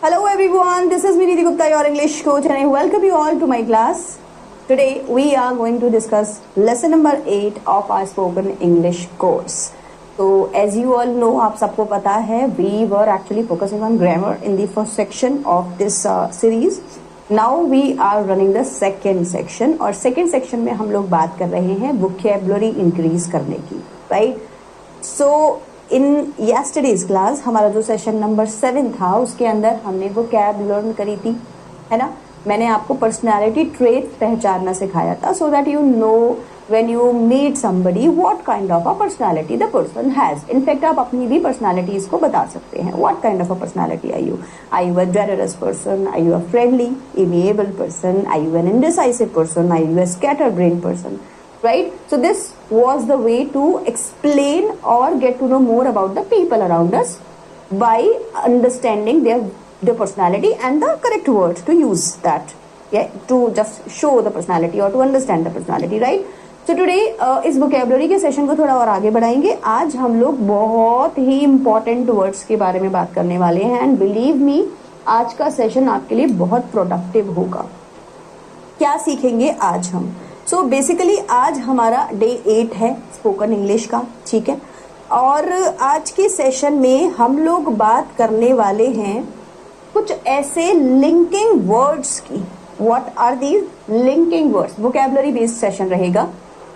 Hello everyone, this is Viniti Gupta, your English coach, and I welcome you all to my class. Today we are going to discuss lesson number 8 of our spoken English course. So as you all know, आप सबको पता है, we were actually focusing on grammar in the first section of this series. Now we are running the second section और second section में हम लोग बात कर रहे हैं vocabulary increase करने की, right? So in yesterday's class हमारा जो सेशन नंबर 7 था उसके अंदर हमने वो कैब लर्न करी थी, है ना. मैंने आपको पर्सनालिटी ट्रेट पहचानना सिखाया था so that you know when you meet somebody what kind of a personality the person has. In fact आप अपनी भी पर्सनालिटी इसको बता सकते हैं. What kind of a personality are you? Are you a generous person? Are you a friendly amiable person? Are you an indecisive person? Are you a scatter brain person? Right? So this was the way to explain or get to know more about the people around us by understanding their personality and the correct words to use that, yeah, to just show the personality or to understand the personality, right? So today इस vocabulary के session को थोड़ा और आगे बढ़ाएंगे. आज हम लोग बहुत ही important words के बारे में बात करने वाले हैं and believe me आज का सेशन आपके लिए बहुत प्रोडक्टिव होगा. क्या सीखेंगे आज हम? सो बेसिकली आज हमारा डे 8 है स्पोकन इंग्लिश का, ठीक है. और आज के सेशन में हम लोग बात करने वाले हैं कुछ ऐसे लिंकिंग वर्ड्स की. What are these linking words? Vocabulary based session रहेगा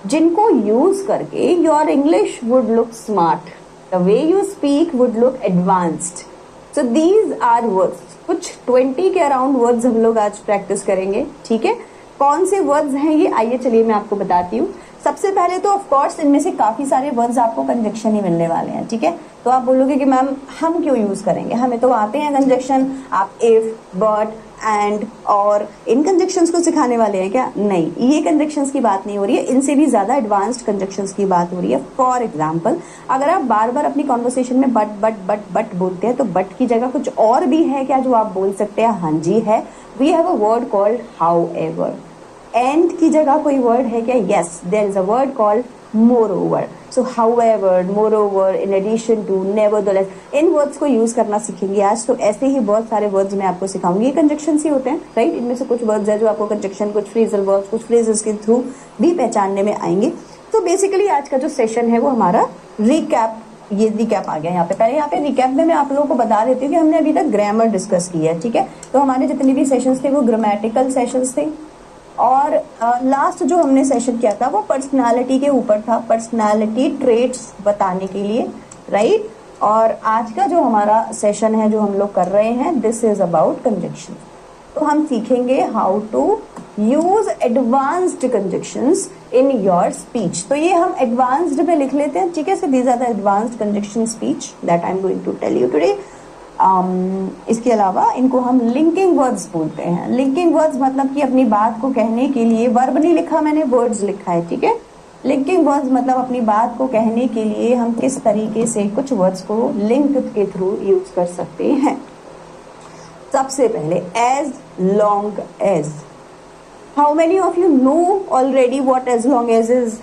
जिनको यूज करके your English would look smart, the way you speak would look advanced. So these are words. कुछ 20 के अराउंड वर्ड्स हम लोग आज प्रैक्टिस करेंगे, ठीक है. कौन से वर्ड्स हैं ये, आइए चलिए मैं आपको बताती हूँ. सबसे पहले तो ऑफ कोर्स इनमें से काफी सारे वर्ड्स आपको कंजक्शन ही मिलने वाले हैं, ठीक है. तो आप बोलोगे कि मैम हम क्यों यूज करेंगे, हमें तो आते हैं कंजक्शन. आप इफ, बट, एंड, और इन कंजक्शंस को सिखाने वाले हैं क्या? नहीं, ये कंजक्शंस की बात नहीं हो रही है. इनसे भी ज्यादा एडवांस्ड कंजक्शंस की बात हो रही है. फॉर एग्जाम्पल, अगर आप बार बार अपनी कॉन्वर्सेशन में बट बट बट बट बोलते हैं तो बट की जगह कुछ और भी है क्या जो आप बोल सकते हैं? हाँ जी है. We have a word called however. एंड की जगह कोई वर्ड है क्या? Yes, there is a word called moreover. So however, moreover, in addition to, nevertheless, इन वर्ड्स को यूज करना सीखेंगे आज. तो ऐसे ही बहुत सारे वर्ड्स मैं आपको सिखाऊंगी. ये कंजक्शन ही होते हैं, राइट. इनमें से कुछ वर्ड्स है जो आपको कंजक्शन, कुछ फ्रेजल वर्ड्स, कुछ फ्रेजेस के थ्रू भी पहचानने में आएंगे. तो बेसिकली आज का जो सेशन है वो हमारा रिकैप. ये रिकैप आ गया यहाँ पे. पहले यहाँ पे रिकैप में मैं आप लोगों को बता देती हूँ कि हमने अभी तक ग्रामर डिस्कस किया है, ठीक है. तो हमारे जितने भी सेशंस थे वो ग्रामेटिकल सेशंस थे. और लास्ट जो हमने सेशन किया था वो पर्सनालिटी के ऊपर था, पर्सनालिटी ट्रेट्स बताने के लिए, राइट. और आज का जो हमारा सेशन है जो हम लोग कर रहे हैं, दिस इज अबाउट कंजक्शन. तो हम सीखेंगे how to use advanced conjunctions in your speech. तो ये हम एडवांस्ड में लिख लेते हैं, ठीक है. So these are the advanced conjunction speech that I am going to tell you today. इसके अलावा इनको हम लिंकिंग वर्ड्स बोलते हैं. लिंकिंग वर्ड्स मतलब कि अपनी बात को कहने के लिए वर्ब नहीं लिखा मैंने, वर्ड्स लिखा है, ठीक है. लिंकिंग वर्ड्स मतलब अपनी बात को कहने के लिए हम किस तरीके से कुछ वर्ड्स को लिंक के थ्रू यूज कर सकते हैं. सबसे पहले as long as. How many of you know already what as long as is?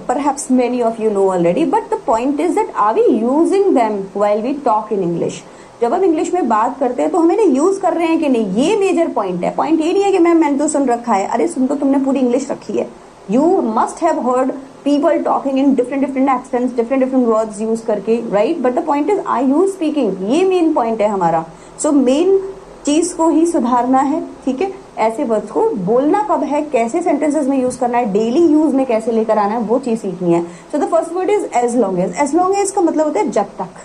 Perhaps many of you know already, but the point is that are we using them while we talk in English? जब हम English में बात करते हैं तो हम इन्हें use कर रहे हैं कि नहीं, ये मेजर पॉइंट है. पॉइंट ये नहीं है कि मैंने तो सुन रखा है. अरे सुन, तो तुमने पूरी इंग्लिश रखी है. You must have heard people talking in different different accents, different different words use करके, right. But the point is I use speaking. ये मेन पॉइंट है हमारा. सो मेन चीज को ही सुधारना है, ठीक है. ऐसे वर्ड्स को बोलना कब है, कैसे सेंटेंसेस में यूज करना है, डेली यूज में कैसे लेकर आना है, वो चीज सीखनी है. So the first word is as long as. As long as का मतलब होता है जब तक,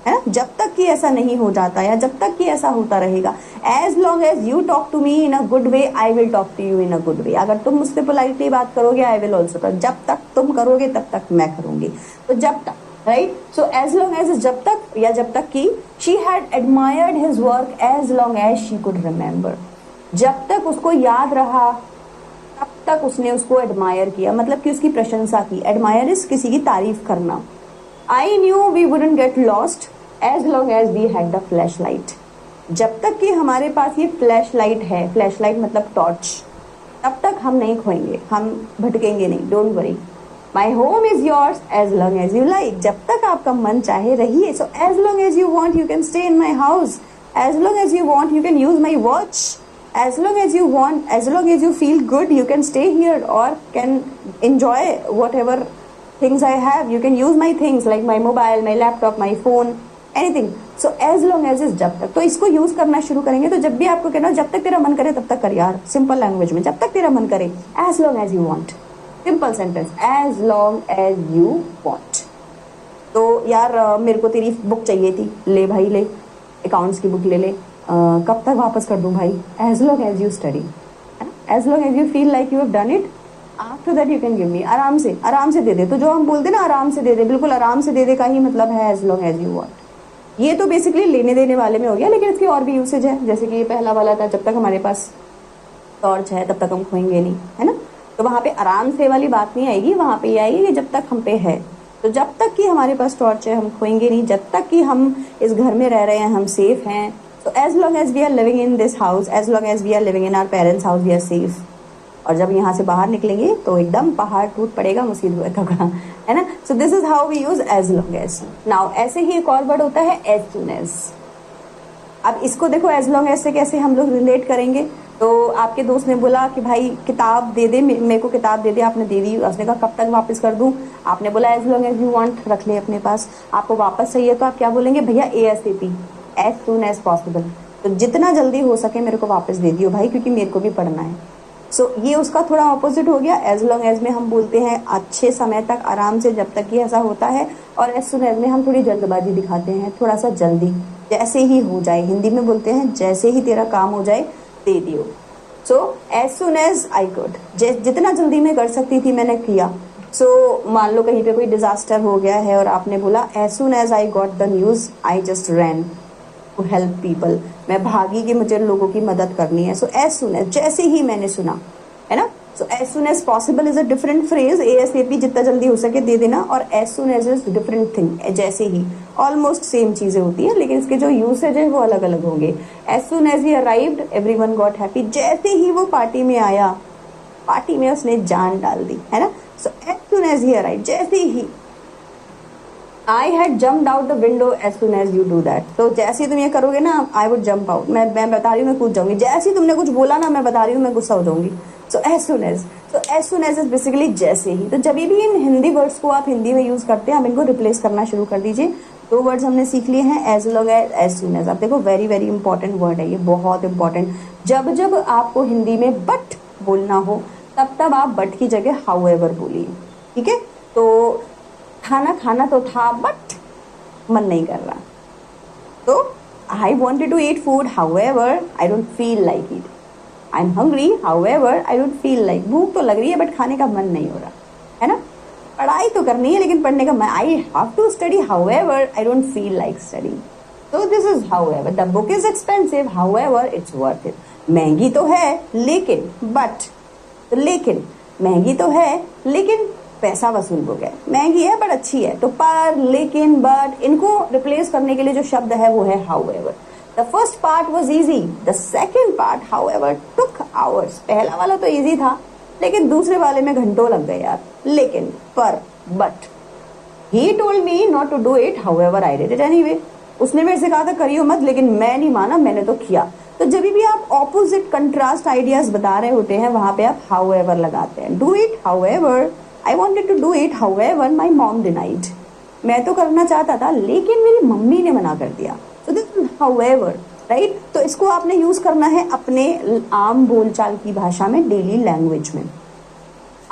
है ना. जब तक कि ऐसा नहीं हो जाता या जब तक कि ऐसा होता रहेगा. As long as you talk to me in a good way, I will talk to you in a good way. अगर तुम मुझसे पोलाइटली बात करोगे, आई विल ऑल्सो टॉक. जब तक तुम करोगे तब तक मैं करूंगी. तो जब तक, right. So as long as जब तक या जब तक कि she had admired his work as long as she could remember. जब तक उसको याद रहा तब तक उसने उसको एडमायर किया, मतलब कि उसकी प्रशंसा की. एडमायर इज किसी की तारीफ करना. I knew we wouldn't get lost as long as we had the flashlight. जब तक कि हमारे पास ये फ्लैश लाइट है, फ्लैश लाइट मतलब टॉर्च, तब तक हम नहीं खोएंगे, हम भटकेंगे नहीं. Don't worry, my home is yours as long as you like. जब तक आपका मन चाहे रहिए. So as long as you want you can stay in my house As long as you want, you can use my watch. As long as you want, as long as you feel good, you can stay here or can enjoy whatever things I have. You can use my things like my mobile, my laptop, my phone, anything. So as long as is जब तक, तो इसको use करना शुरू करेंगे तो जब भी आपको कहना जब तक तेरा मन करे तब तक कर यार, सिंपल लैंग्वेज में, जब तक तेरा मन करे, as long as you want, simple sentence, as long as you want. तो यार मेरे को तेरी बुक चाहिए थी, ले भाई ले, अकाउंट्स की बुक ले ले, कब तक वापस कर दूं भाई, as long as you study, as long as you feel like you have done it, after that you can give me, आराम से दे दे. तो जो हम बोलते ना आराम से दे दे, बिल्कुल आराम से दे दे का ही मतलब है as long as you want. ये तो बेसिकली लेने देने वाले में हो गया, लेकिन इसकी और भी यूसेज है. जैसे कि ये पहला वाला था, जब तक हमारे पास टॉर्च है तब तक हम खोएंगे नहीं, है ना. तो वहां पे आराम से वाली बात नहीं आएगी, वहां पे ये आएगी कि जब तक हम पे है. तो जब तक कि हमारे पास टॉर्च है हम खोएंगे नहीं, जब तक कि हम इस घर में रह रहे हैं हम सेफ हैं. तो as long as we are living in this house, as long as we are living in our parents house, we are safe. और जब यहाँ से बाहर निकलेंगे तो एकदम पहाड़ टूट पड़ेगा, मुसीबत होगा, है ना. So this is how we use as long as. Now ऐसे ही एक और वर्ड होता है एज सून एज. अब इसको देखो एज लॉन्ग एज से कैसे हम लोग रिलेट करेंगे. तो आपके दोस्त ने बोला कि भाई किताब दे दे, मेरे को किताब दे दे, आपने दे दी. उसने कहा कब तक वापस कर दूं. आपने बोला as long as you want, रख ले अपने पास. आपको वापस चाहिए तो आप क्या बोलेंगे, भैया ASAP, as soon as possible. तो जितना जल्दी हो सके मेरे को वापस दे दियो भाई, क्योंकि मेरे को भी पढ़ना है. सो ये उसका थोड़ा ऑपोजिट हो गया. एज लॉन्ग एज में हम बोलते हैं अच्छे समय तक, आराम से, जब तक कि ऐसा होता है. और एज सून एज में हम थोड़ी जल्दबाजी दिखाते हैं, थोड़ा सा जल्दी, जैसे ही हो जाए. हिंदी में बोलते हैं जैसे ही तेरा काम हो जाए दे दियो. So as soon as I could, जितना जल्दी मैं कर सकती थी मैंने किया. सो मान लो कहीं पे कोई डिजास्टर हो गया है और आपने बोला as soon as I got the news I just ran to help people. मैं भागी कि मुझे लोगों की मदद करनी है. सो एज सून एज, जैसे ही मैंने सुना, है ना. So as soon as possible is a different phrase. ASAP जितना जल्दी हो सके दे देना, और as soon as is different thing, जैसे ही. ऑलमोस्ट सेम चीजें होती है, लेकिन इसके जो यूसेज है वो अलग अलग होंगे. As soon as he arrived everyone got happy. जैसे ही वो पार्टी में आया, पार्टी में उसने जान डाल दी, है ना. So as soon as he arrived, जैसे ही. I had jumped out the window as soon as you do that. तो जैसे ही तुम ये करोगे ना, I would jump out. मैं बता रही हूँ, मैं कूद जाऊंगी. जैसे ही तुमने कुछ बोला ना, मैं बता रही हूँ, मैं गुस्सा हो जाऊंगी. So as soon as. So as soon as is basically जैसे ही. तो जब भी इन हिंदी वर्ड्स को आप हिंदी में यूज करते हैं, आप इनको रिप्लेस करना शुरू कर दीजिए. दो वर्ड्स हमने सीख लिए हैं, as long as soon as. आप देखो वेरी वेरी इंपॉर्टेंट वर्ड है ये, बहुत इंपॉर्टेंट. जब जब आपको हिंदी में बट बोलना हो, तब तब आप बट की जगह हाउएवर बोलिए, ठीक है. तो खाना तो था बट मन नहीं कर रहा. तो I wanted to eat food, however I don't feel like it. I am hungry, however I don't feel like. भूख तो लग रही है बट खाने का मन नहीं हो रहा, है ना. पढ़ाई तो करनी है लेकिन पढ़ने का मन, I have to study, however I don't feel like study. तो this is however. The book is expensive, however it's worth it. महंगी तो है लेकिन, बट, लेकिन महंगी तो है लेकिन पैसा वसूल हो गया. महंगी है बट अच्छी है. तो पर, लेकिन, बट, इनको रिप्लेस करने के लिए जो शब्द है वो है however. The first part was easy, the second part however took hours. पहला वाला तो ईजी था लेकिन दूसरे वाले में घंटों लग गए यार. लेकिन, पर, but, he told me not to do it, however I did it anyway. उसने मेरे से कहा था करियो मत, लेकिन मैं नहीं माना, मैंने तो किया. तो जब भी आप ऑपोजिट कंट्रास्ट आइडियाज बता रहे होते हैं, वहां पे आप हाउएवर लगाते हैं. Do it, however I wanted to do it, however my mom denied. मैं तो करना चाहता था लेकिन मेरी मम्मी ने मना कर दिया. So this is however, right? तो इसको आपने यूज करना है अपने आम बोलचाल की भाषा में, डेली लैंग्वेज में.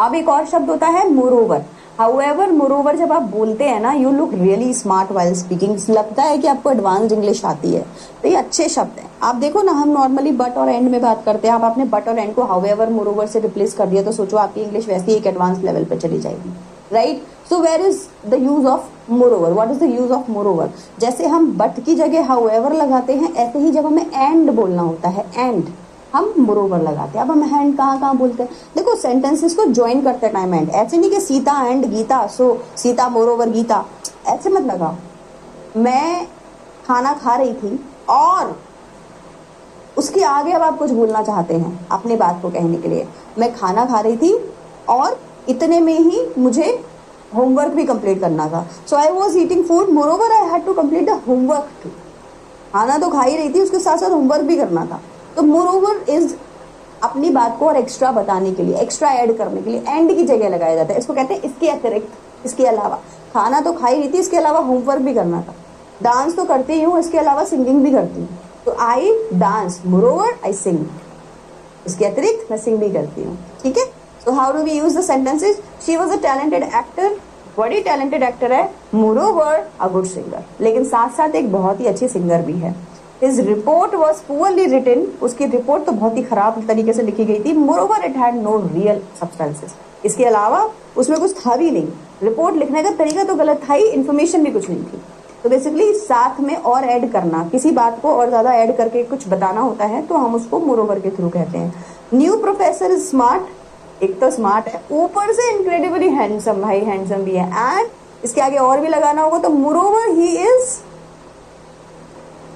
अब एक और शब्द होता है moreover. However, moreover जब आप बोलते हैं ना, you look really smart while speaking. लगता है कि आपको एडवांस्ड इंग्लिश आती है. तो ये अच्छे शब्द हैं. आप देखो ना, हम नॉर्मली बट और एंड में बात करते हैं. आप आपने बट और एंड को हाउएवर, मोरोवर से रिप्लेस कर दिया, तो सोचो आपकी इंग्लिश वैसे ही एक एडवांस लेवल पे चली जाएगी, right. So where is the use of moreover? What is the use of moreover? जैसे हम बट की जगह हाउएवर लगाते हैं, ऐसे ही जब हमें एंड बोलना होता है, एंड, हम मोरोवर लगाते हैं. अब हम हैंड कहाँ बोलते हैं? देखो सेंटेंसेस को ज्वाइन करते टाइम एंड. ऐसे नहीं कि Sita and Gita, so Sita moreover Gita, ऐसे मत लगाओ. मैं खाना खा रही थी और उसके आगे अब आप कुछ बोलना चाहते हैं अपनी बात को कहने के लिए. मैं खाना खा रही थी और इतने में ही मुझे होमवर्क भी कंप्लीट करना था. So I was eating food, moreover I had to complete the homework too. खाना तो खा ही रही थी, उसके साथ साथ होमवर्क भी करना था। तो मोरओवर इज अपनी बात को और एक्स्ट्रा बताने के लिए, एक्स्ट्रा ऐड करने के लिए एंड की जगह लगाया जाता है। इसको कहते हैं इसके अतिरिक्त, इसके अलावा। खाना तो खा ही रही थी, इसके अलावा होमवर्क भी करना था। डांस तो करती हूँ, इसके अलावा सिंगिंग भी करती हूँ। तो आई डांस, मोरओवर आई सिंग, इसके अतिरिक्त मैं सिंग भी करती हूँ। ठीक है, so how do we use the sentences? She was a talented actor, बड़ी टैलेंटेड एक्टर है, मोरओवर अ गुड सिंगर, लेकिन साथ साथ एक बहुत ही अच्छी सिंगर भी है। His report was poorly written, उसकी रिपोर्ट तो बहुत ही खराब तरीके से लिखी गई थी। Moreover it had no real substances, इसके अलावा उसमें कुछ था भी नहीं। रिपोर्ट लिखने का तरीका तो गलत था ही, इन्फॉर्मेशन भी कुछ नहीं थी। तो बेसिकली साथ में और ऐड करना, किसी बात को और ज्यादा ऐड करके कुछ बताना होता है, तो हम उसको मोरओवर के थ्रू कहते हैं। न्यू प्रोफेसर इज स्मार्ट, एक तो स्मार्ट है, ऊपर से इनक्रेडिबली हैंडसम, भाई हैंडसम भी है, एंड इसके आगे और भी लगाना होगा तो moreover he is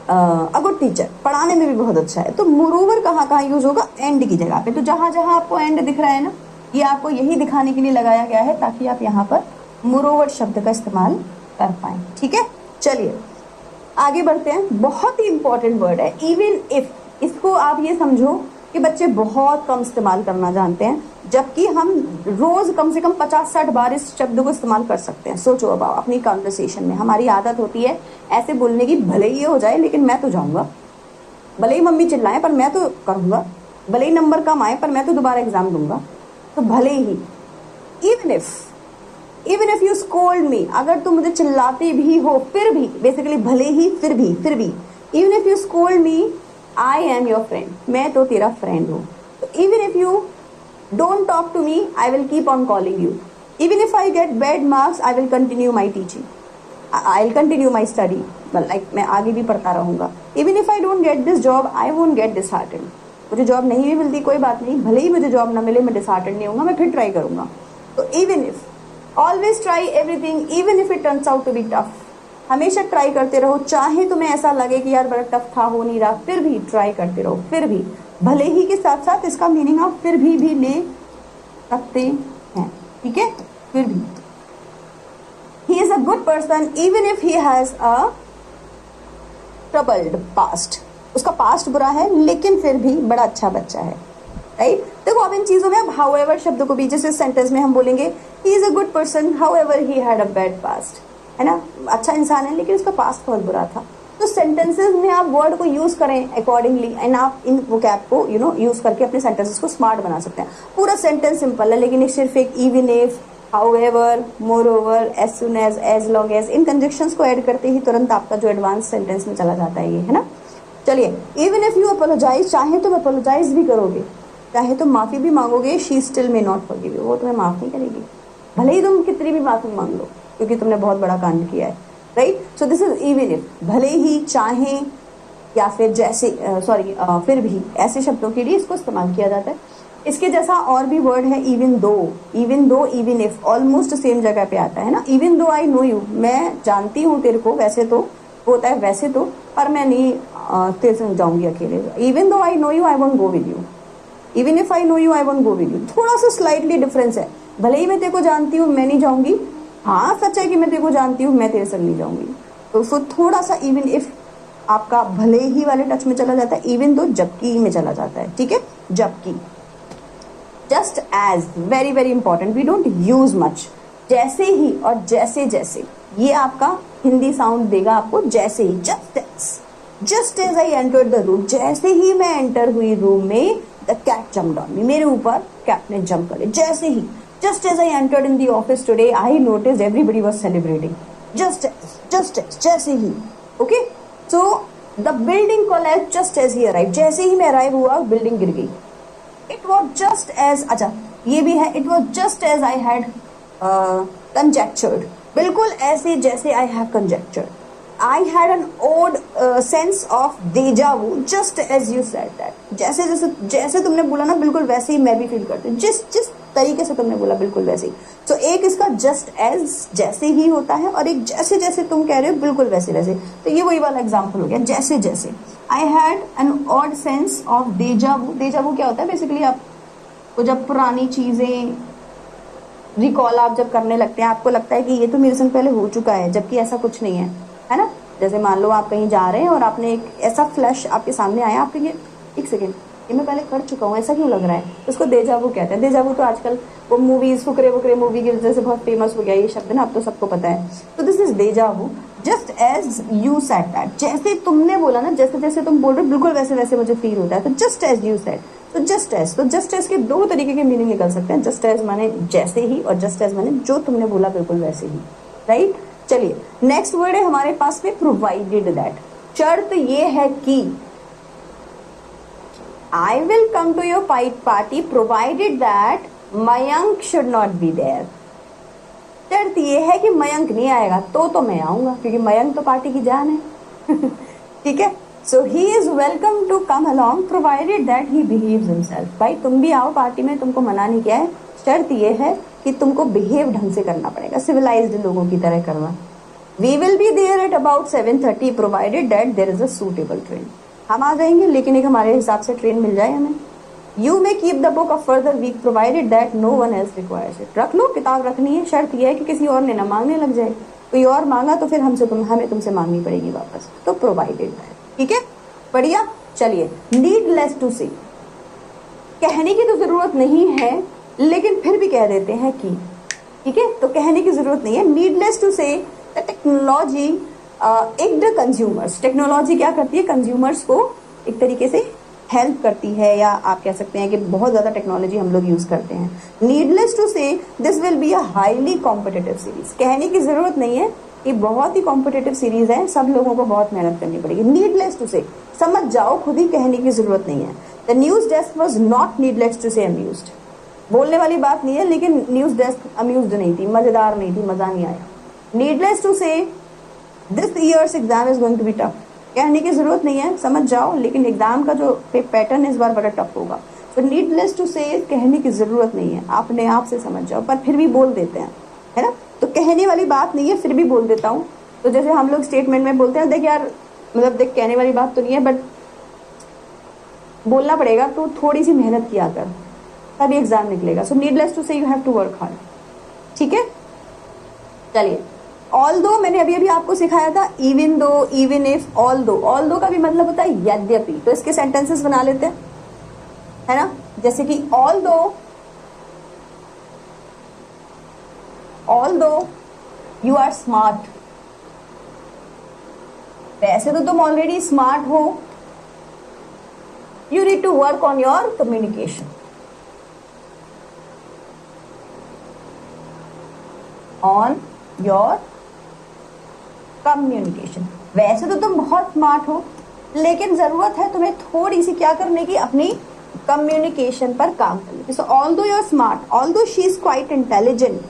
a good teacher, पढ़ाने में भी बहुत अच्छा है। तो मोरओवर कहाँ यूज होगा? एंड की जगह पे। तो जहां जहां आपको एंड दिख रहा है ना, ये आपको यही दिखाने के लिए लगाया गया है ताकि आप यहाँ पर मोरओवर शब्द का इस्तेमाल कर पाए। ठीक है, चलिए आगे बढ़ते हैं। बहुत ही इंपॉर्टेंट वर्ड है इवन इफ। इसको आप ये समझो कि बच्चे बहुत कम इस्तेमाल करना जानते हैं, जबकि हम रोज कम से कम 50-60 बार इस शब्द को इस्तेमाल कर सकते हैं। सोचो अब अपनी कॉन्वर्सेशन में हमारी आदत होती है ऐसे बोलने की, भले ही ये हो जाए लेकिन मैं तो जाऊंगा, भले ही मम्मी चिल्लाए पर मैं तो करूंगा, भले ही नंबर कम आए पर मैं तो दोबारा एग्जाम दूंगा। तो भले ही, even if you scold me, अगर तुम मुझे चिल्लाते भी हो, फिर भी, बेसिकली भले ही, फिर भी, even if you scold me I am your friend, मैं तो तेरा फ्रेंड हूँ। तो even if you don't talk to me I will keep on calling you, even if I get bad marks I will continue my teaching, I will continue my study, like मैं आगे भी पढ़ता रहूंगा। Even if I don't get this job I won't get disheartened, मुझे job नहीं भी मिलती कोई बात नहीं, भले ही मुझे जॉब ना मिले मैं डिसहार्टेंड नहीं होऊंगा, मैं फिर ट्राई करूंगा। तो even if, always try everything even if it turns out to be tough, हमेशा ट्राई करते रहो, चाहे तुम्हें ऐसा लगे कि यार बड़ा टफ था, हो नहीं रहा, फिर भी ट्राई करते रहो। फिर भी, भले ही के साथ साथ इसका मीनिंग आप फिर भी ले सकते हैं। ठीक है, फिर भी। He is a good person even if he has a troubled past, उसका पास्ट बुरा है लेकिन फिर भी बड़ा अच्छा बच्चा है। राइट, देखो अब इन चीजों में अब हाउएवर शब्द को भी, जैसे सेंटेंस में हम बोलेंगे he is a good person however he had a bad past, है ना, अच्छा इंसान है लेकिन उसका पास्ट बहुत बुरा था। तो सेंटेंसेस में आप वर्ड को यूज करें अकॉर्डिंगली, एंड आप इन वोकैब को यूज करके अपने सेंटेंसेस को स्मार्ट बना सकते हैं। पूरा सेंटेंस सिंपल है लेकिन सिर्फ एक even if, however, moreover, as soon as long as, इन कंजक्शंस को ऐड करते ही तुरंत आपका जो एडवांस सेंटेंस में चला जाता है ये, है ना। चलिए, इवन इफ यू अपोलोजाइज, चाहे तुम अपोलोजाइज भी करोगे, चाहे तुम माफी भी मांगोगे, she still may not forgive you, वो तुम्हें माफ नहीं करेगी, भले ही तुम कितनी भी माफी मांग लो, क्योंकि तुमने बहुत बड़ा कांड किया है। Right, so this is even if, भले ही, चाहे, या फिर जैसे, फिर भी, ऐसे शब्दों के लिए इसको इस्तेमाल किया जाता है। इसके जैसा और भी वर्ड है even though, even if, almost same जगह पे आता है ना। Even though I know you, मैं जानती हूँ तेरे को, वैसे तो होता है वैसे तो, पर मैं नहीं तेरे से जाऊंगी अकेले। Even though I know you I won't go with you, even if I know you I won't go with you, थोड़ा सा स्लाइटली डिफरेंस है। भले ही मैं तेरे को जानती हूँ मैं नहीं जाऊंगी, हाँ सच है कि मैं तेरे को जानती हूँ मैं तेरे से नहीं जाऊंगी। तो थोड़ा सा इवन इफ आपका भले ही वाले टच में चला जाता है, इवन दो जबकि में चला जाता है। ठीक है, जबकि। Just as, very very important, we don't use much. जैसे ही और जैसे जैसे, ये आपका हिंदी साउंड देगा आपको जैसे ही। Just as I entered the room, जैसे ही मैं एंटर हुई रूम में, the cat jumped on me, मेरे ऊपर कैट ने जंप करे। जैसे ही, just as I entered in the office today, I noticed everybody was celebrating. Just as, जैसे ही। Okay, so the building collapsed just as he arrived. जैसे ही मैं arrive हुआ, बिल्डिंग गिर गई। It was just as, अच्छा ये भी है, it was just as I had conjectured, बिल्कुल ऐसे जैसे I have conjectured. I had an odd sense of deja vu just as you said that. जैसे तुमने बोला ना, बिल्कुल वैसे ही मैं भी फील करती हूँ, जिस तरीके से तुमने बोला बिल्कुल वैसे ही। तो एक इसका जस्ट एज, जैसे ही होता है, और एक जैसे जैसे तुम कह रहे हो बिल्कुल वैसे वैसे। तो ये वही वाला एग्जाम्पल हो गया, जैसे जैसे। I had an odd sense of deja vu. Deja vu क्या होता है? बेसिकली आपको जब पुरानी चीजें रिकॉल आप जब करने लगते हैं, आपको लगता है कि ये तो मेरे संग पहले हो चुका है, जबकि ऐसा कुछ नहीं है, है ना। जैसे मान लो आप कहीं जा रहे हैं और आपने एक ऐसा फ्लैश आपके सामने आया, आप कहेंगे एक सेकेंड ये मैं पहले कर चुका हूँ, ऐसा क्यों लग रहा है, उसको देजावू कहते हैं। देजावू तो आजकल वो मूवीज फुकरे वुकरे मूवी की वजह से बहुत फेमस हो गया ये शब्द ना, अब तो सबको पता है। तो this is deja vu. Just as you said that, जैसे तुमने बोला ना, जैसे जैसे तुम बोल रहे हो बिल्कुल वैसे वैसे मुझे फील होता है। तो जस्ट एज यू सेड, तो जस्ट एज के दो तरीके के मीनिंग निकल सकते हैं। जस्ट एज माने जैसे ही, और जस्ट एज माने जो तुमने बोला बिल्कुल वैसे ही, राइट। चलिए नेक्स्ट वर्ड है हमारे पास में प्रोवाइडेड दैट। शर्त ये है कि I will come to your party provided that Mayank should not be there। शर्त ये है कि मयंक नहीं आएगा तो मैं आऊंगा, क्योंकि मयंक तो पार्टी की जान है। ठीक है, so he is welcome to come along provided that he behaves himself. भाई तुम भी आओ पार्टी में, तुमको मना नहीं किया है। शर्त ये है कि तुमको बिहेव ढंग से करना पड़ेगा, सिविलाइज्ड लोगों की तरह करना। We will be there at about 7:30 provided that there is a suitable train। हम आ जाएंगे लेकिन एक हमारे हिसाब से ट्रेन मिल जाए हमें। You may keep the book of further week provided that no one else requires it। रख लो, किताब रखनी है। शर्त यह है कि किसी और ने ना मांगने लग जाए, कोई और मांगा तो फिर हमें तुमसे मांगनी पड़ेगी वापस। तो प्रोवाइडेड है, ठीक है, बढ़िया। चलिए नीडलेस टू से, कहने की तो जरूरत नहीं है लेकिन फिर भी कह देते हैं कि, ठीक है, तो कहने की जरूरत नहीं है। नीडलेस टू से टेक्नोलॉजी एक द कंज्यूमर्स, टेक्नोलॉजी क्या करती है, कंज्यूमर्स को एक तरीके से हेल्प करती है, या आप कह सकते हैं कि बहुत ज्यादा टेक्नोलॉजी हम लोग यूज करते हैं। Needless to say this will be a highly competitive series. कहने की जरूरत नहीं है, ये बहुत ही कॉम्पिटिटिव सीरीज है, सब लोगों को बहुत मेहनत करनी पड़ेगी। नीडलेस टू से समझ जाओ, खुद ही कहने की जरूरत नहीं है। The news desk was not needless to say amused. बोलने वाली बात नहीं है लेकिन न्यूज डेस्क अम्यूज्ड नहीं थी, मजेदार नहीं थी, मजा नहीं आया। Needless to say this years exam is going to be tough. कहने की जरूरत नहीं है, समझ जाओ, लेकिन एग्जाम का जो पैटर्न इस बार बड़ा टफ होगा। तो नीडलेस टू से कहने की जरूरत नहीं है, अपने आप से समझ जाओ, पर फिर भी बोल देते हैं, है ना। तो कहने वाली बात नहीं है, फिर भी बोल देता हूँ। तो जैसे हम लोग स्टेटमेंट में बोलते हैं, देख यार, मतलब देख कहने वाली बात तो नहीं है बट बोलना पड़ेगा, तो थोड़ी सी मेहनत किया कर, तभी एग्जाम निकलेगा। So needless to say you have to work hard, ठीक है। चलिए, ऑल दो मैंने अभी आपको सिखाया था, even though, even if, all दो का भी मतलब होता है यद्यपि। तो इसके सेंटेंसेस बना लेते हैं, है ना। जैसे कि ऑल दो यू आर स्मार्ट, वैसे तो तुम ऑलरेडी स्मार्ट हो, you need to work on your communication. On your communication, वैसे तो तुम बहुत स्मार्ट हो लेकिन जरूरत है तुम्हें थोड़ी सी क्या करने की, अपनी कम्युनिकेशन पर काम करने की। So although you are smart, although she is quite intelligent.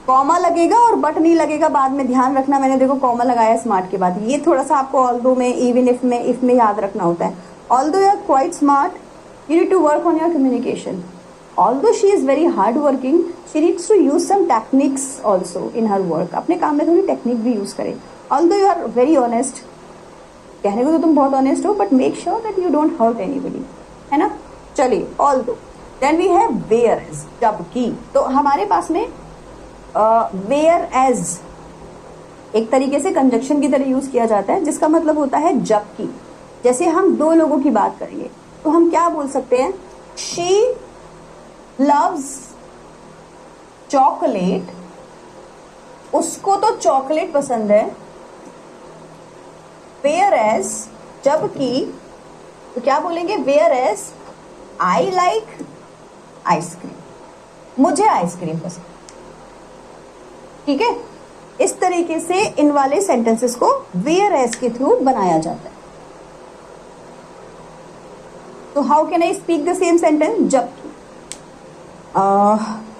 Comma लगेगा और बट नहीं लगेगा बाद में, ध्यान रखना। मैंने देखो कॉमा लगाया स्मार्ट के बाद, ये थोड़ा सा आपको ऑल्दो में, इवन इफ में याद रखना होता है। Although you are quite smart, you need to work on your communication. Although she is very hard working, she needs to use some techniques also in her work। अपने काम में थोड़ी टेक्निक भी यूज करें। Although you are very honest, कहने को तो तुम बहुत ऑनेस्ट हो, but make sure that you don't hurt anybody, है ना। चलिए, although, then we have whereas, जबकि। तो हमारे पास में whereas एक तरीके से कंजक्शन की तरह यूज किया जाता है, जिसका मतलब होता है जबकि। जैसे हम दो लोगों की बात करेंगे तो हम क्या बोल सकते हैं, she loves chocolate, उसको तो चॉकलेट पसंद है। whereas, जबकि, तो क्या बोलेंगे, whereas I like आइसक्रीम, मुझे आइसक्रीम पसंद, ठीक है। इस तरीके से इन वाले सेंटेंसेस को whereas के थ्रू बनाया जाता है। तो how can I speak the same sentence, जबकि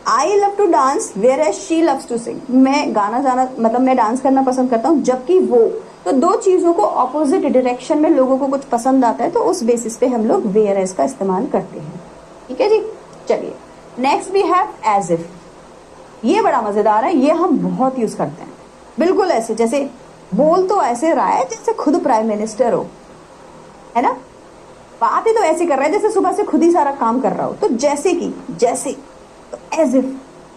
I love to dance whereas she loves to sing. मैं गाना जाना, मतलब मैं डांस करना पसंद करता हूँ, जबकि वो। तो दो चीजों को ऑपोजिट डायरेक्शन में लोगों को कुछ पसंद आता है, तो उस बेसिस पे हम लोग वेयर एज का इस्तेमाल करते हैं, ठीक है जी। चलिए, next we have as if. ये बड़ा मजेदार है, ये हम बहुत यूज करते हैं। बिल्कुल ऐसे, जैसे बोल तो ऐसे रहा है जैसे खुद प्राइम मिनिस्टर हो, है ना। बात ही तो ऐसे कर रहा है जैसे सुबह से खुद ही सारा काम कर रहा हो। तो जैसे कि, जैसे, तो एज इफ,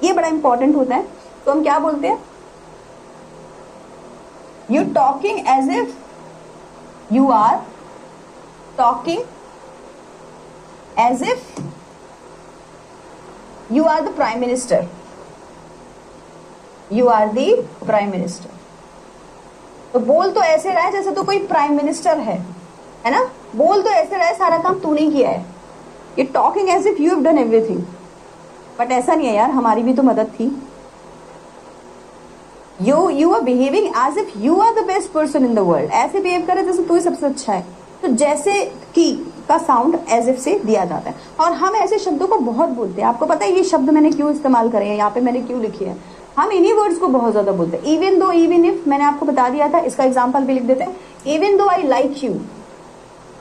ये बड़ा इंपॉर्टेंट होता है। तो हम क्या बोलते हैं, you talking as if you are talking as if you are the prime minister, you are the prime minister. तो बोल तो ऐसे रहा है जैसे तो कोई प्राइम मिनिस्टर है ना, बोल तो ऐसे रहा है सारा काम तूने किया है। ये talking as if you have done everything, but ऐसा नहीं है यार, हमारी भी तो मदद थी। You are behaving as if you are the best person in the world, ऐसे बिहेव करे जैसे तू ही सबसे अच्छा है। तो जैसे की का साउंड एज इफ से दिया जाता है, और हम ऐसे शब्दों को बहुत बोलते हैं। आपको पता है ये शब्द मैंने क्यों इस्तेमाल करे हैं, यहाँ पे मैंने क्यों लिखी है, हम इन्हीं वर्ड्स को बहुत ज्यादा बोलते हैं। इवन दो, इवन इफ, मैंने आपको बता दिया था, इसका एग्जाम्पल भी लिख देते हैं। Even though I like you,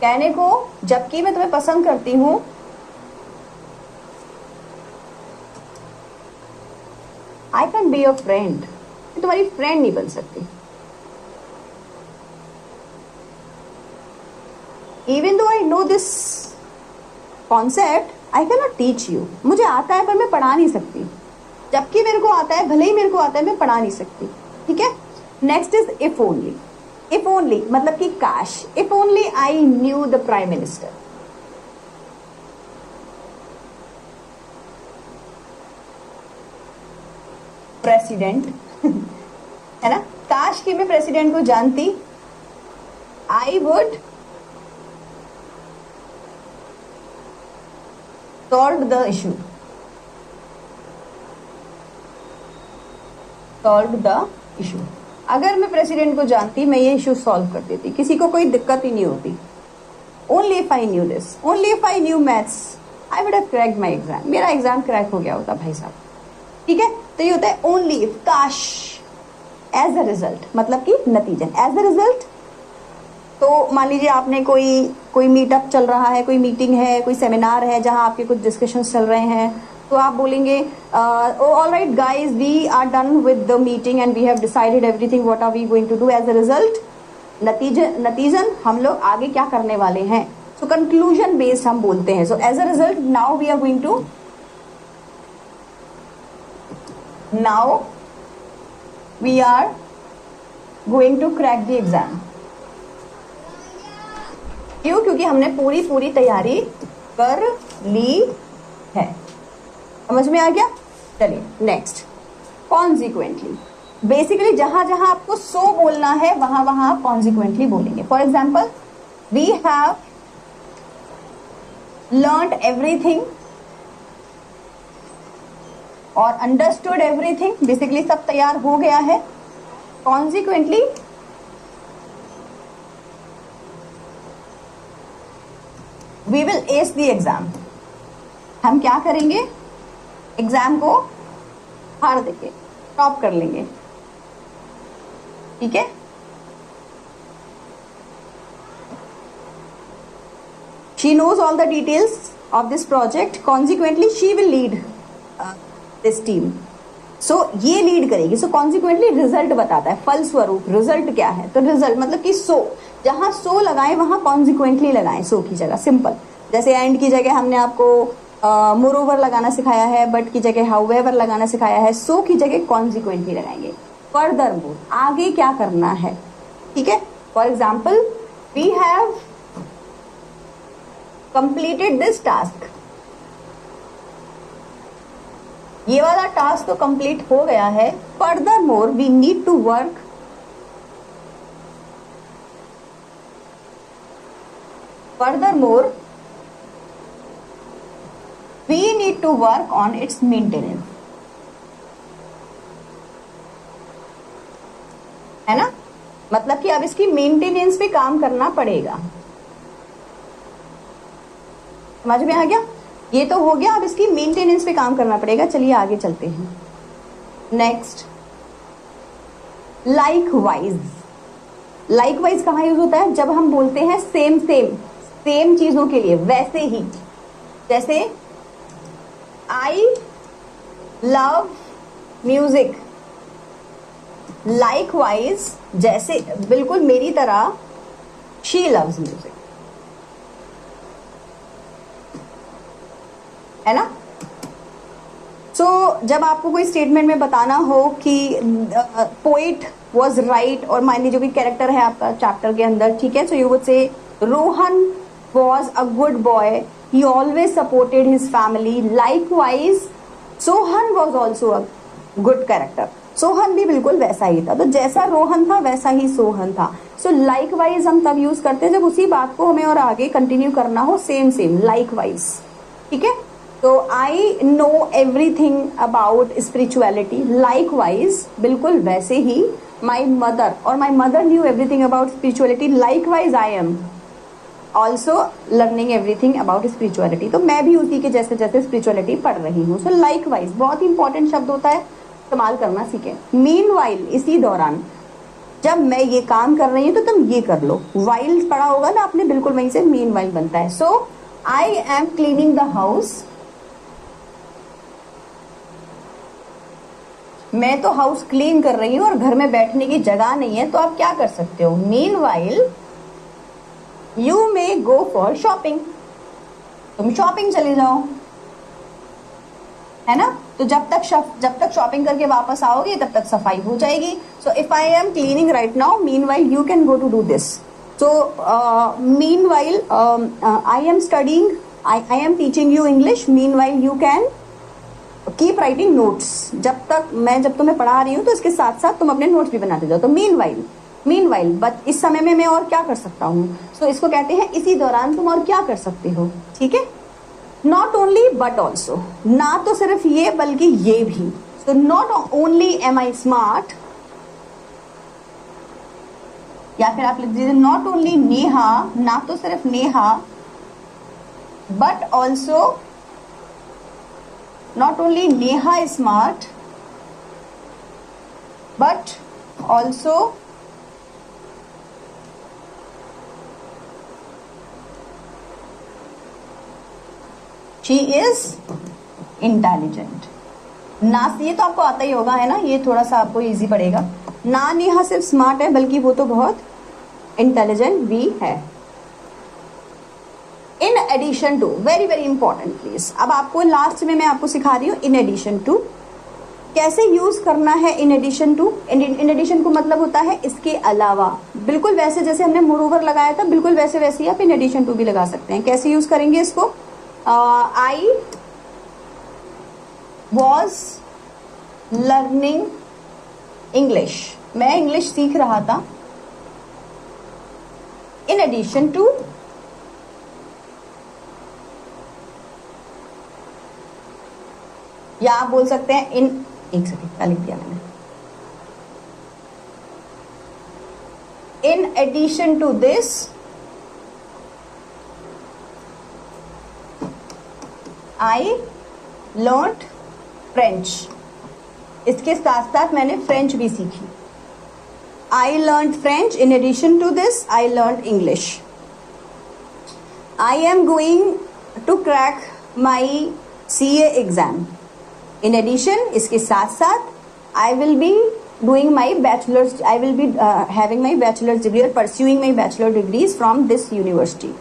कहने को जबकि मैं तुम्हें पसंद करती हूं, I can be your friend, मैं तुम्हारी फ्रेंड नहीं बन सकती। Even though I know this concept I can not teach you, मुझे आता है पर मैं पढ़ा नहीं सकती, जबकि मेरे को आता है, भले ही मेरे को आता है, मैं पढ़ा नहीं सकती। ठीक है। Next is if only. If only मतलब कि काश, if only I knew the prime minister. President है ना, काश कि मैं प्रेसिडेंट को जानती, I would solve the issue, solve the issue. अगर मैं प्रेसिडेंट को जानती, मैं ये इशू सॉल्व कर देती, किसी को कोई दिक्कत ही नहीं होती। Only if I knew this, only if I knew maths, I would have cracked my exam, मेरा एग्जाम क्रैक हो गया होता भाई साहब। ठीक है। तो ये होता है ओनली इफ, काश। एज अ रिजल्ट मतलब कि नतीजन, एज अ रिजल्ट। तो मान लीजिए आपने कोई मीटअप चल रहा है, कोई मीटिंग है, कोई सेमिनार है जहां आपके कुछ डिस्कशन चल रहे हैं, तो आप बोलेंगे all right guys, we are done with the meeting and we have decided everything, what are we going to do. As a result, नतीजन हम लोग आगे क्या करने वाले हैं। सो कंक्लूजन बेस्ड हम बोलते हैं। So as a result now we are going to, now we are going to crack the exam. क्यों? क्योंकि हमने पूरी तैयारी कर ली है। समझ में आ गया? चलिए नेक्स्ट, कॉन्सिक्वेंटली। बेसिकली जहां जहां आपको सो बोलना है वहां वहां आप कॉन्सिक्वेंटली बोलेंगे। For example, we have learned everything और अंडरस्टूड एवरीथिंग। बेसिकली सब तैयार हो गया है। Consequently we will ace the exam. हम क्या करेंगे? एग्जाम को हार देंगे, टॉप कर लेंगे। ठीक है। She knows all the details of this project, consequently she will lead this team. So ये लीड करेगी। सो कॉन्सिक्वेंटली रिजल्ट बताता है, फलस्वरूप रिजल्ट क्या है। तो रिजल्ट मतलब कि सो, जहां सो लगाएं वहां कॉन्सिक्वेंटली लगाएं, सो की जगह। सिंपल, जैसे एंड की जगह हमने आपको मोरओवर लगाना सिखाया है, बट की जगह हाउएवर लगाना सिखाया है, सो की जगह कॉन्सिक्वेंटली लगाएंगे। फर्दरमोर, आगे क्या करना है। ठीक है। For example, we have completed this task. ये वाला टास्क तो कंप्लीट हो गया है। Furthermore we need to work, furthermore we need to work on its maintenance, है ना। मतलब कि अब इसकी मेंटेनेंस पे काम करना पड़ेगा। समझ में आ गया? ये तो हो गया, अब इसकी मेंटेनेंस पे काम करना पड़ेगा। चलिए आगे चलते हैं। Next, likewise. लाइकवाइज कहाँ यूज होता है? जब हम बोलते हैं सेम चीजों के लिए, वैसे ही। जैसे आई लव म्यूजिक, लाइकवाइज जैसे बिल्कुल मेरी तरह शी लव्स म्यूजिक, है ना। सो जब आपको कोई स्टेटमेंट में बताना हो कि पोएट वॉज राइट, और मान लीजिए कोई कैरेक्टर है आपका चैप्टर के अंदर, ठीक है, so you would say Rohan was a good boy, he always supported his family, likewise Sohan was also a good character, Sohan भी बिल्कुल वैसा ही था, तो जैसा रोहन था वैसा ही सोहन था। सो लाइकवाइज हम तब यूज करते हैं जब उसी बात को हमें और आगे कंटिन्यू करना हो, सेम सेम लाइकवाइज, ठीक है। तो I know everything about spirituality, likewise बिल्कुल वैसे ही माई मदर, और my mother new everything about spirituality, likewise I am also learning everything about spirituality, तो मैं भी उसी के जैसे जैसे स्पिरिचुअलिटी पढ़ रही हूँ। सो लाइकवाइज बहुत ही इंपॉर्टेंट शब्द होता है, इस्तेमाल करना सीखें। मीनवाइल, इसी दौरान, जब मैं ये काम कर रही हूँ तो तुम ये कर लो, वाइल पढ़ा होगा ना आपने, बिल्कुल वहीं से मीनवाइल बनता है। So I am cleaning the house, मैं तो हाउस क्लीन कर रही हूँ और घर में बैठने की जगह नहीं है, तो आप क्या कर सकते हो, meanwhile you may go for shopping, तुम शॉपिंग चले जाओ, है ना। तो जब तक शॉपिंग करके वापस आओगे तब तक सफाई हो जाएगी। So if I am cleaning right now, meanwhile you can go to do this. So meanwhile I am studying, I am teaching you English, meanwhile you can keep writing notes, जब तुम्हें पढ़ा रही हूँ तो इसके साथ साथ तुम अपने नोट्स भी बनाते जाओ। तो मीनवाइल बट इस समय में मैं और क्या कर सकता हूँ, सो इसको कहते हैं इसी दौरान तुम और क्या कर सकते हो, ठीक है। नॉट ओनली बट ऑल्सो, ना तो सिर्फ ये बल्कि ये भी। So not only am I smart, या फिर आप लिख दीजिए नॉट ओनली नेहा, ना तो सिर्फ Neha, but also not only Neha is smart, but also she is intelligent. ना, ये तो आपको आता ही होगा, है ना, ये थोड़ा सा आपको इजी पड़ेगा। ना नेहा सिर्फ स्मार्ट है बल्कि वो तो बहुत इंटेलिजेंट भी है। In addition to, very very important please, अब आपको लास्ट में मैं आपको सिखा रही हूँ इन एडिशन टू कैसे यूज करना है। In addition to, in addition को मतलब होता है इसके अलावा, बिल्कुल वैसे जैसे हमने मोरओवर लगाया था, बिल्कुल वैसे वैसे ही आप इन एडिशन टू भी लगा सकते हैं। कैसे यूज करेंगे इसको, आई वॉज लर्निंग इंग्लिश, मैं इंग्लिश सीख रहा था। इन एडिशन टू या आप बोल सकते हैं इन, एक सेकेंड क्या लिख दिया मैंने, in addition to this I learned French, इसके साथ साथ मैंने फ्रेंच भी सीखी। I learned French, in addition to this I learned English. I am going to crack my CA exam, in addition, इसके साथ साथ I will be doing my bachelors, I will be having my bachelors degree और pursuing my bachelor degrees from this university.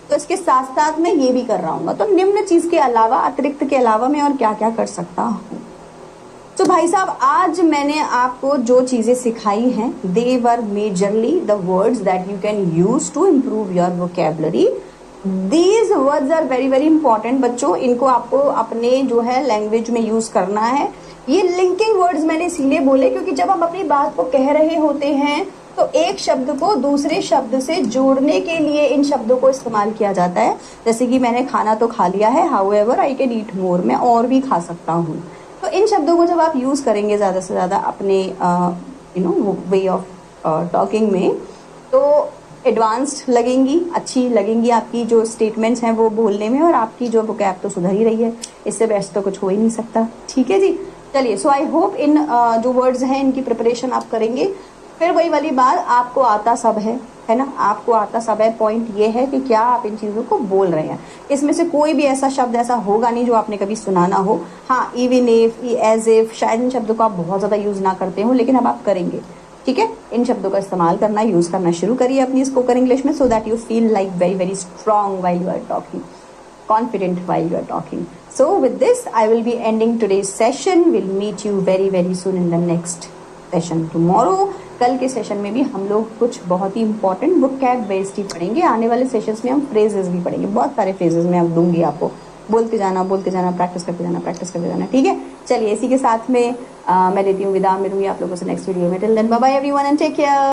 तो इसके साथ साथ मैं ये भी कर रहा हूँ, तो निम्न चीज के अलावा, अतिरिक्त के अलावा मैं और क्या क्या कर सकता हूँ। तो भाई साहब, आज मैंने आपको जो चीजें सिखाई हैं, they were majorly the words that you can use to improve your vocabulary. These words are very very important बच्चों, इनको आपको अपने जो है लैंग्वेज में यूज करना है। ये लिंकिंग वर्ड्स मैंने इसीलिए बोले क्योंकि जब हम अपनी बात को कह रहे होते हैं तो एक शब्द को दूसरे शब्द से जोड़ने के लिए इन शब्दों को इस्तेमाल किया जाता है। जैसे कि मैंने खाना तो खा लिया है, हाउएवर आई कैन ईट मोर, मैं और भी खा सकता हूँ। तो इन शब्दों को जब आप यूज करेंगे ज्यादा से ज्यादा अपने वे ऑफ टॉकिंग में, तो एडवांस्ड लगेंगी, अच्छी लगेंगी आपकी जो स्टेटमेंट्स हैं वो बोलने में, और आपकी जो वोकैब तो सुधर ही रही है। इससे बेस्ट तो कुछ हो ही नहीं सकता, ठीक है जी। चलिए, सो आई होप इन जो वर्ड्स हैं इनकी प्रिपरेशन आप करेंगे। फिर वही वाली बात, आपको आता सब है ना, आपको आता सब है। पॉइंट ये है कि क्या आप इन चीजों को बोल रहे हैं। इसमें से कोई भी ऐसा शब्द ऐसा होगा नहीं जो आपने कभी सुना ना हो। हाँ, इवन इफ, एज इफ, शायद इन शब्दों को आप बहुत ज्यादा यूज ना करते हो, लेकिन अब आप करेंगे, ठीक है। इन शब्दों का इस्तेमाल करना, यूज करना शुरू करिए अपनी स्पोकन इंग्लिश में, so that you feel like very very strong while you are talking, confident while you are talking. So with this, I will be ending today's session. We'll meet you very very soon in the next session tomorrow. कल के session में भी हम लोग कुछ बहुत ही important vocab based ही पढ़ेंगे। आने वाले सेशंस में हम फ्रेजेस भी पढ़ेंगे, बहुत सारे फ्रेजेस मैं अब दूंगी आपको, बोलते जाना, प्रैक्टिस करते जाना, प्रैक्टिस करते जाना, ठीक है। चलिए इसी के साथ में मैं लेती हूँ विदा, मिलूंगी आप लोगों से नेक्स्ट वीडियो में। Till then bye bye everyone and take care.